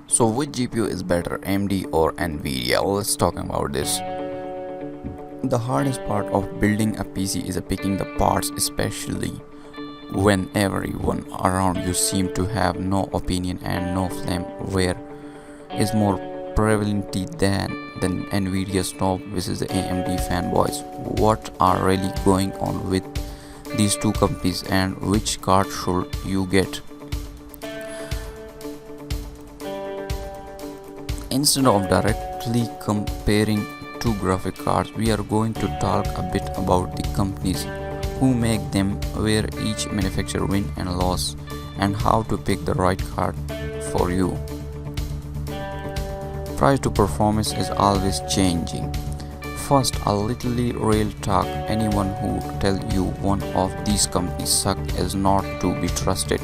So which GPU is better, AMD or Nvidia? Let's talk about this. The hardest part of building a PC is picking the parts, especially when everyone around you seem to have no opinion and no flame. Where is more prevalent than the Nvidia snob versus the AMD fanboys? What are really going on with these two companies, and which card should you get? Instead of directly comparing two graphic cards, we are going to talk a bit about the companies who make them, where each manufacturer win and loss, and how to pick the right card for you. Price to performance is always changing. First, a little real talk. Anyone who tells you one of these companies suck is not to be trusted.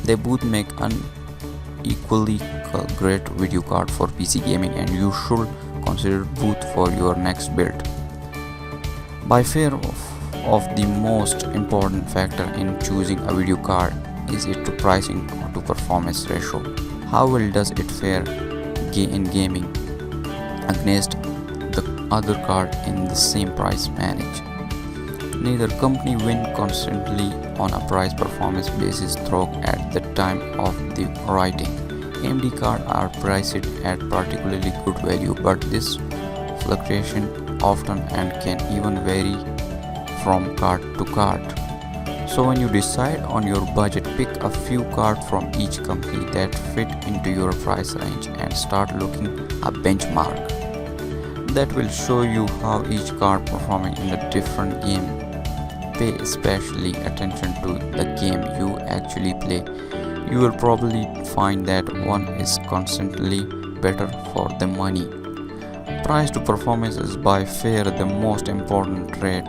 They both make equally great video card for PC gaming, and you should consider both for your next build. By far of the most important factor in choosing a video card is its pricing to performance ratio. How well does it fare in gaming against the other card in the same price range? Neither company win constantly on a price performance basis through at the time of the writing. AMD cards are priced at particularly good value, but this fluctuation often and can even vary from card to card. So when you decide on your budget, pick a few cards from each company that fit into your price range and start looking a benchmark. That will show you how each card performing in a different game. Pay especially attention to the game you actually play. You will probably find that one is constantly better for the money. Price to performance is by far the most important trait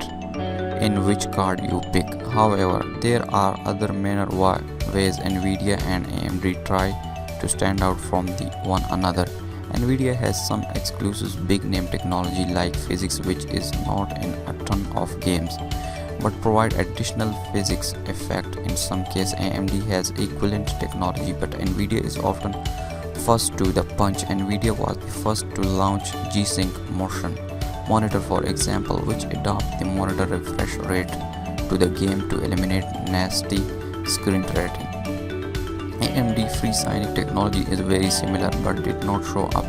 in which card you pick. However, there are other minor ways Nvidia and AMD try to stand out from one another. Nvidia has some exclusive big name technology like physics, which is not in a ton of games, but provide additional physics effect. In some cases, AMD has equivalent technology, but Nvidia is often first to the punch. Nvidia was the first to launch G-Sync motion monitor, for example, which adopts the monitor refresh rate to the game to eliminate nasty screen tearing. AMD FreeSync technology is very similar but did not show up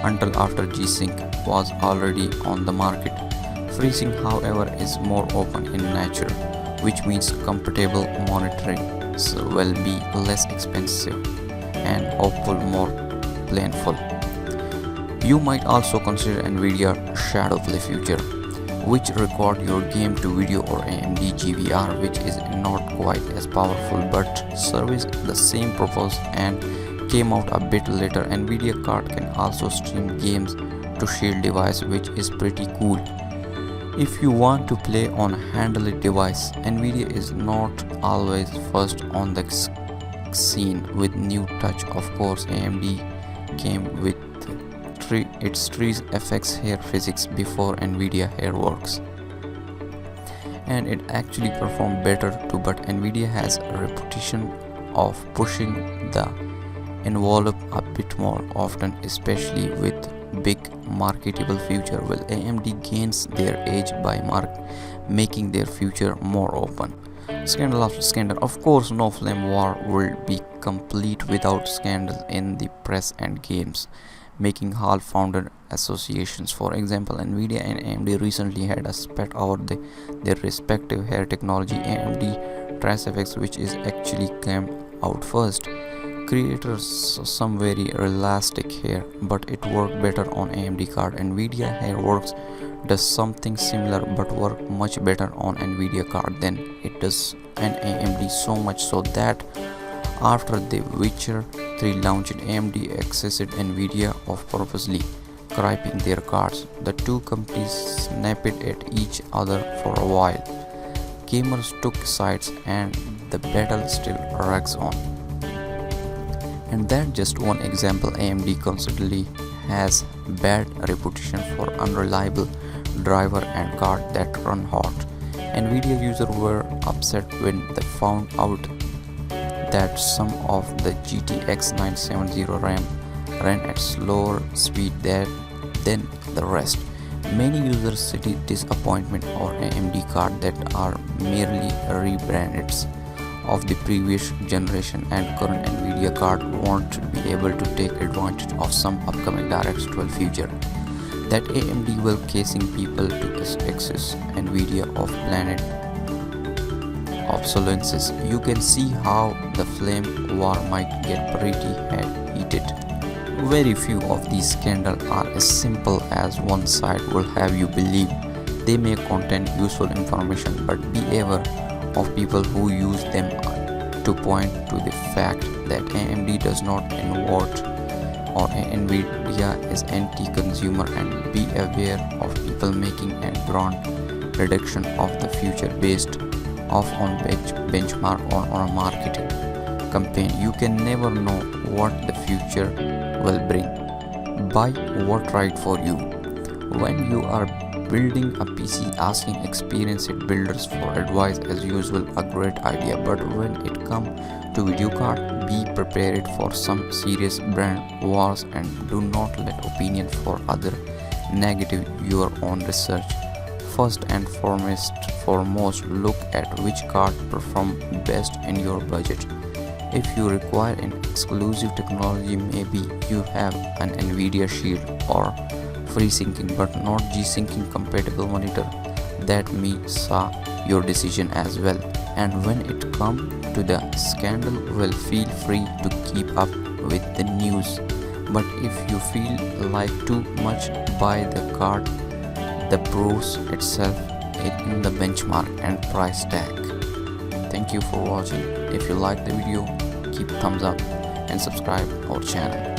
until after G-Sync was already on the market. FreeSync, however, is more open in nature, which means compatible monitoring will be less expensive and hopefully more painful. You might also consider Nvidia Shadow Play Future, which record your game to video, or AMD GVR, which is not quite as powerful but serves the same purpose and came out a bit later. Nvidia card can also stream games to shared device, which is pretty cool. If you want to play on a handheld device, Nvidia is not always first on the scene with new touch. Of course, AMD came with its trees FX hair physics before Nvidia Hairworks, and it actually performed better too, but Nvidia has a reputation of pushing the envelope a bit more often, especially with big marketable future, while AMD gains their edge by making their future more open. Scandal after scandal. Of course, no flame war will be complete without scandal in the press and games making hall founder associations. For example, Nvidia and AMD recently had a spat over their respective hair technology. AMD Trace FX, which is actually came out first, creators some very elastic hair, but it worked better on AMD card. Nvidia Hairworks does something similar but work much better on Nvidia card than it does on AMD, so much so that after The Witcher 3 launched, AMD accessed Nvidia of purposely criping their cards. The two companies snapped at each other for a while. Gamers took sides and the battle still rags on. And that's just one example. AMD constantly has bad reputation for unreliable driver and card that run hot. Nvidia users were upset when they found out that some of the GTX 970 RAM run at slower speed than the rest. Many users cite disappointment or AMD cards that are merely rebranded of the previous generation, and current Nvidia card won't be able to take advantage of some upcoming DirectX 12 feature that AMD will casing people to access Nvidia of planet obsolescence. You can see how the flame war might get pretty heated. Very few of these scandals are as simple as one side will have you believe. They may contain useful information, but beware of people who use them to point to the fact that AMD does not invert or Nvidia is anti-consumer, and be aware of people making a brand prediction of the future based off on benchmark on a marketing campaign. You can never know what the future will bring. Buy what right for you. When you are building a PC, asking experienced builders for advice as usual a great idea, but when it comes to video card, be prepared for some serious brand wars and do not let opinion for other negative your own research. First and foremost, look at which card perform best in your budget. If you require an exclusive technology, maybe you have an Nvidia Shield or FreeSyncing but not G-Syncing compatible monitor. That may sway your decision as well. And when it comes to the scandal, well, feel free to keep up with the news. But if you feel like too much, buy the card. The pros itself in the benchmark and price tag. Thank you for watching. If you like the video, keep thumbs up and subscribe our channel.